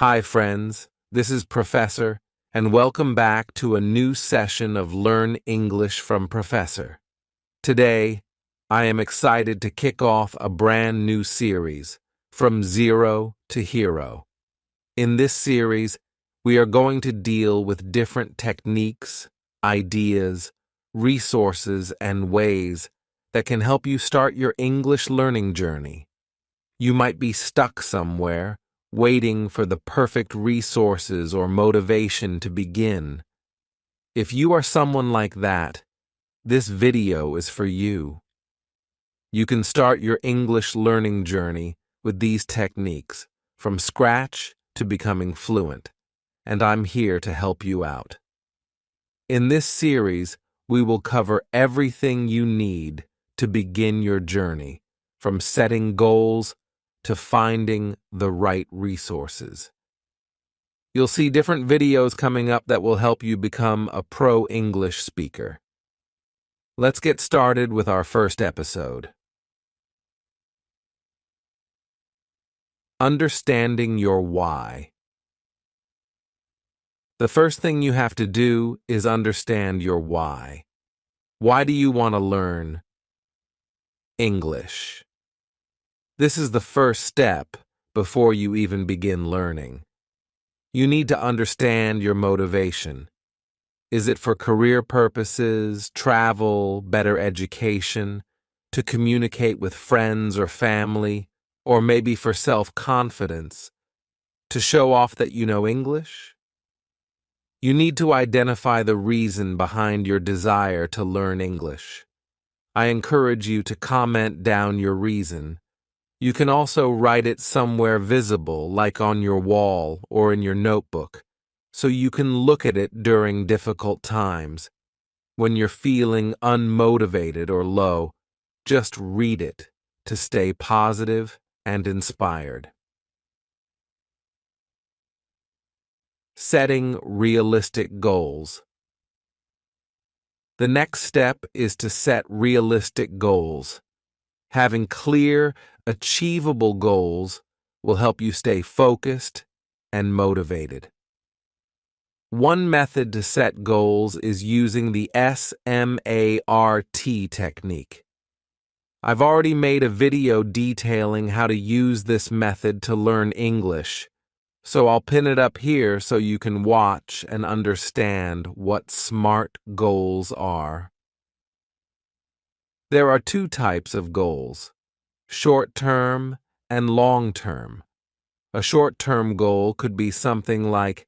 Hi, friends. This is Professor, and welcome back to a new session of Learn English from Professor. Today, I am excited to kick off a brand new series, From Zero to Hero. In this series, we are going to deal with different techniques, ideas, resources, and ways that can help you start your English learning journey. You might be stuck somewhere, waiting for the perfect resources or motivation to begin. If you are someone like that, this video is for you. You can start your English learning journey with these techniques, from scratch to becoming fluent, and I'm here to help you out. In this series, we will cover everything you need to begin your journey, from setting goals to finding the right resources. You'll see different videos coming up that will help you become a pro English speaker. Let's get started with our first episode. Understanding your why. The first thing you have to do is understand your why. Why do you want to learn English? This is the first step before you even begin learning. You need to understand your motivation. Is it for career purposes, travel, better education, to communicate with friends or family, or maybe for self-confidence, to show off that you know English? You need to identify the reason behind your desire to learn English. I encourage you to comment down your reason. You can also write it somewhere visible, like on your wall or in your notebook, so you can look at it during difficult times. When you're feeling unmotivated or low, just read it to stay positive and inspired. Setting realistic goals. The next step is to set realistic goals. Having clear, achievable goals will help you stay focused and motivated. One method to set goals is using the SMART technique. I've already made a video detailing how to use this method to learn English, so I'll pin it up here so you can watch and understand what SMART goals are. There are two types of goals: short-term and long-term. A short-term goal could be something like,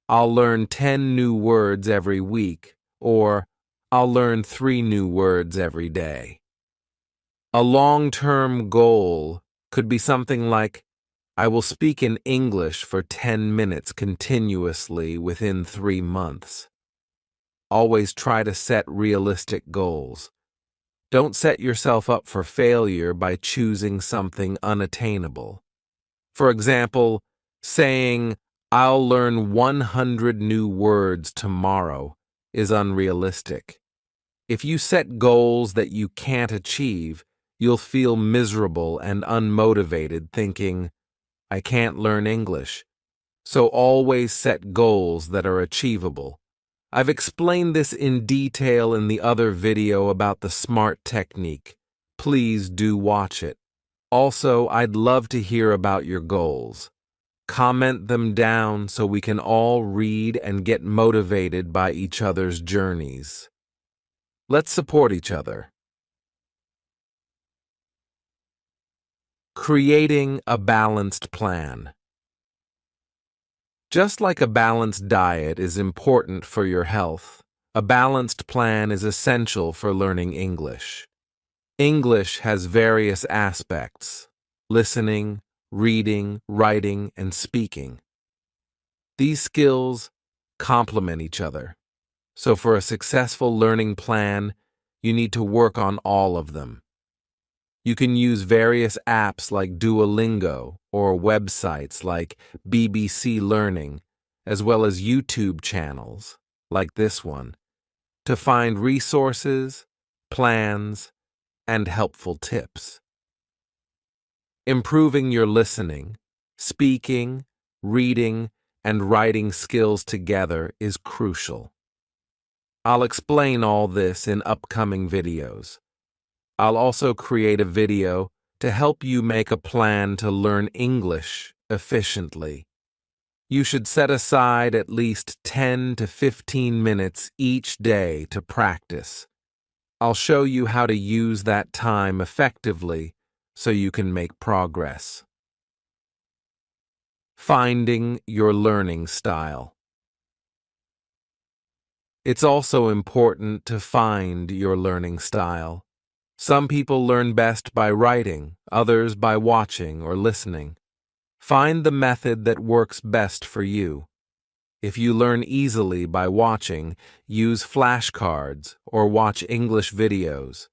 I'll learn 10 new words every week, or I'll learn 3 new words every day. A long-term goal could be something like, I will speak in English for 10 minutes continuously within 3 months. Always try to set realistic goals. Don't set yourself up for failure by choosing something unattainable. For example, saying, I'll learn 100 new words tomorrow is unrealistic. If you set goals that you can't achieve, you'll feel miserable and unmotivated thinking, I can't learn English. So always set goals that are achievable. I've explained this in detail in the other video about the SMART technique. Please do watch it. Also, I'd love to hear about your goals. Comment them down so we can all read and get motivated by each other's journeys. Let's support each other. Creating a balanced plan. Just like a balanced diet is important for your health, a balanced plan is essential for learning English. English has various aspects: listening, reading, writing, and speaking. These skills complement each other. So for a successful learning plan, you need to work on all of them. You can use various apps like Duolingo or websites like BBC Learning, as well as YouTube channels like this one, to find resources, plans, and helpful tips. Improving your listening, speaking, reading, and writing skills together is crucial. I'll explain all this in upcoming videos. I'll also create a video to help you make a plan to learn English efficiently. You should set aside at least 10 to 15 minutes each day to practice. I'll show you how to use that time effectively so you can make progress. Finding your learning style. It's also important to find your learning style. Some people learn best by writing, others by watching or listening. Find the method that works best for you. If you learn easily by watching, use flashcards or watch English videos.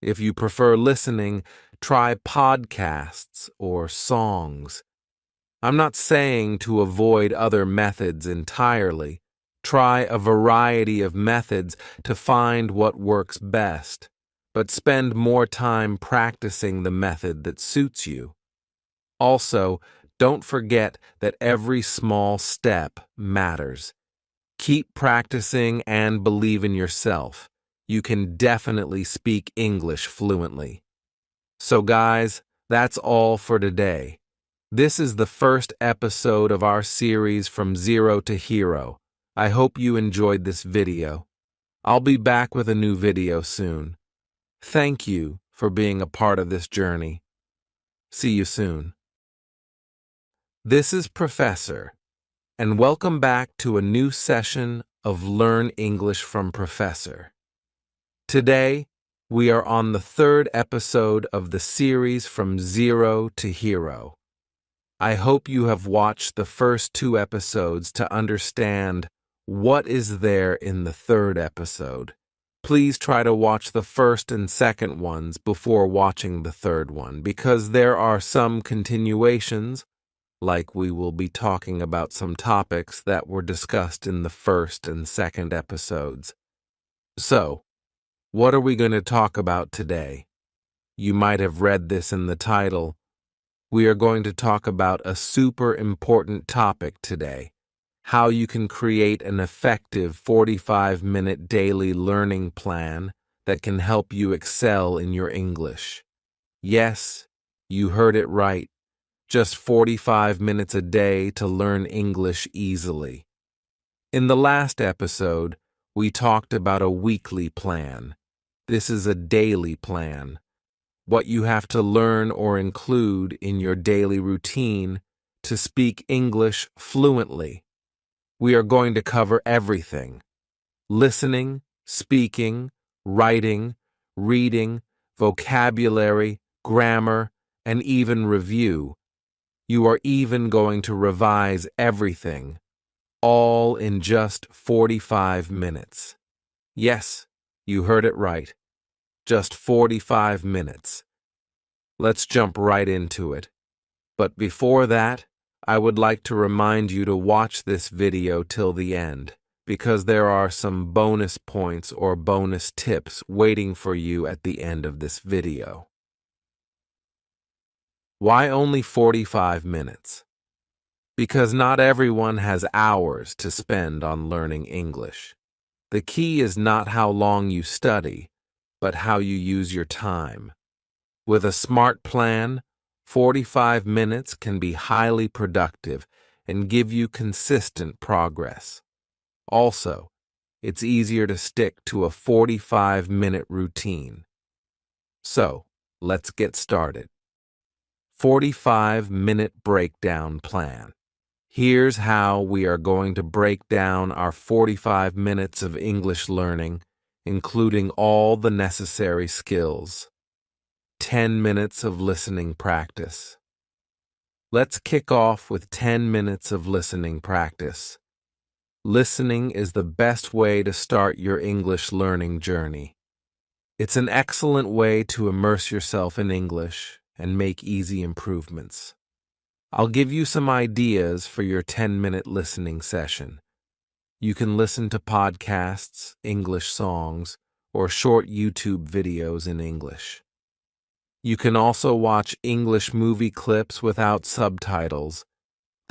If you prefer listening, try podcasts or songs. I'm not saying to avoid other methods entirely. Try a variety of methods to find what works best, but spend more time practicing the method that suits you. Also, don't forget that every small step matters. Keep practicing and believe in yourself. You can definitely speak English fluently. So guys, that's all for today. This is the first episode of our series From Zero to Hero. I hope you enjoyed this video. I'll be back with a new video soon. Thank you for being a part of this journey. See you soon. This is Professor, and welcome back to a new session of Learn English from Professor. Today, we are on the third episode of the series From Zero to Hero. I hope you have watched the first two episodes to understand what is there in the third episode. Please try to watch the first and second ones before watching the third one, because there are some continuations, like we will be talking about some topics that were discussed in the first and second episodes. So, what are we going to talk about today? You might have read this in the title. We are going to talk about a super important topic today: how you can create an effective 45-minute daily learning plan that can help you excel in your English. Yes, you heard it right. Just 45 minutes a day to learn English easily. In the last episode, we talked about a weekly plan. This is a daily plan. What you have to learn or include in your daily routine to speak English fluently. We are going to cover everything: listening, speaking, writing, reading, vocabulary, grammar, and even review. You are even going to revise everything, all in just 45 minutes. Yes, you heard it right. Just 45 minutes. Let's jump right into it. But before that, I would like to remind you to watch this video till the end, because there are some bonus points or bonus tips waiting for you at the end of this video. Why only 45 minutes? Because not everyone has hours to spend on learning English. The key is not how long you study, but how you use your time. With a smart plan, 45 minutes can be highly productive and give you consistent progress. Also, it's easier to stick to a 45-minute routine. So, let's get started. 45-minute breakdown plan. Here's how we are going to break down our 45 minutes of English learning, including all the necessary skills. 10 minutes of listening practice. Let's kick off with 10 minutes of listening practice. Listening is the best way to start your English learning journey. It's an excellent way to immerse yourself in English and make easy improvements. I'll give you some ideas for your 10-minute listening session. You can listen to podcasts, English songs, or short YouTube videos in English. You can also watch English movie clips without subtitles.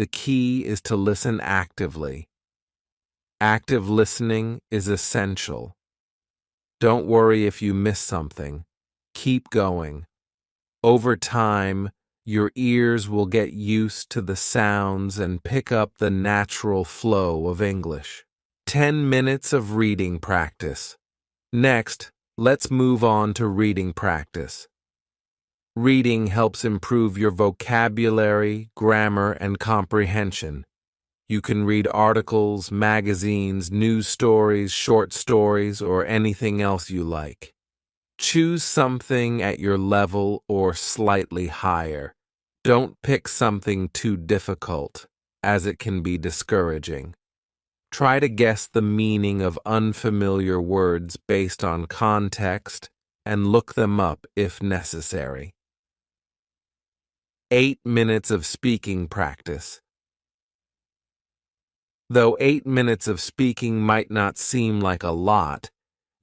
The key is to listen actively. Active listening is essential. Don't worry if you miss something. Keep going. Over time, your ears will get used to the sounds and pick up the natural flow of English. 10 minutes of reading practice. Next, let's move on to reading practice. Reading helps improve your vocabulary, grammar, and comprehension. You can read articles, magazines, news stories, short stories, or anything else you like. Choose something at your level or slightly higher. Don't pick something too difficult, as it can be discouraging. Try to guess the meaning of unfamiliar words based on context and look them up if necessary. 8 minutes of speaking practice. Though 8 minutes of speaking might not seem like a lot,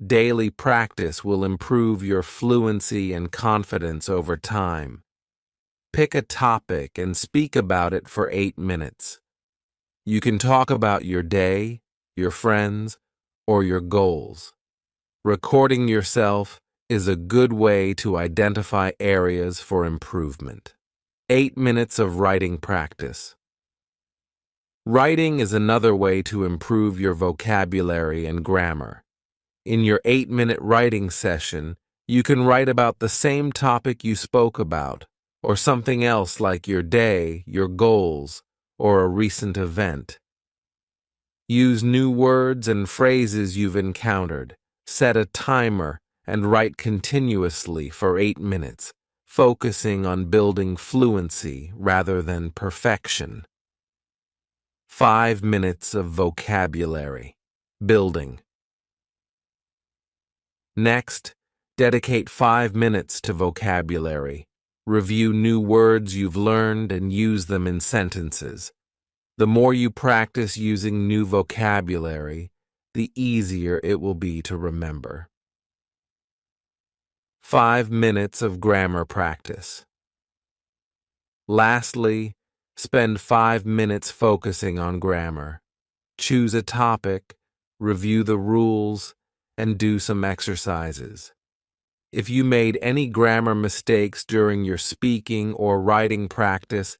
daily practice will improve your fluency and confidence over time. Pick a topic and speak about it for 8 minutes. You can talk about your day, your friends, or your goals. Recording yourself is a good way to identify areas for improvement. 8 minutes of writing practice. Writing is another way to improve your vocabulary and grammar. In your 8-minute writing session, you can write about the same topic you spoke about, or something else like your day, your goals, or a recent event. Use new words and phrases you've encountered. Set a timer and write continuously for 8 minutes, focusing on building fluency rather than perfection. 5 minutes of vocabulary building. Next, dedicate 5 minutes to vocabulary. Review new words you've learned and use them in sentences. The more you practice using new vocabulary, the easier it will be to remember. 5 minutes of grammar practice. Lastly, spend 5 minutes focusing on grammar. Choose a topic, review the rules, and do some exercises. If you made any grammar mistakes during your speaking or writing practice,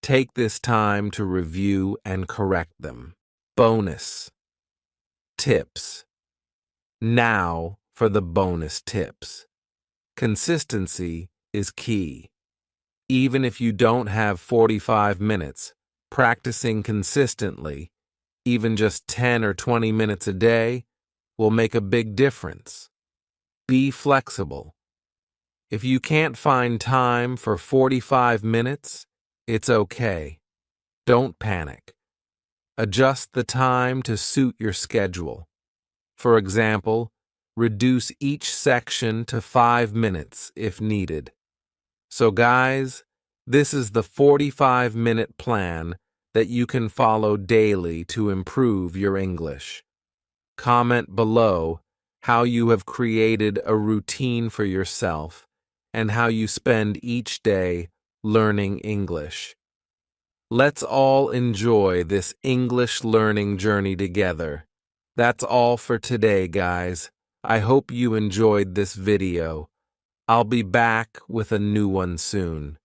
take this time to review and correct them. Bonus tips. Now for the bonus tips. Consistency is key. Even if you don't have 45 minutes, practicing consistently, even just 10 or 20 minutes a day, will make a big difference. Be flexible. If you can't find time for 45 minutes, it's okay. Don't panic. Adjust the time to suit your schedule. For example, reduce each section to 5 minutes if needed. So guys, this is the 45-minute plan that you can follow daily to improve your English. Comment below how you have created a routine for yourself and how you spend each day learning English. Let's all enjoy this English learning journey together. That's all for today, guys. I hope you enjoyed this video. I'll be back with a new one soon.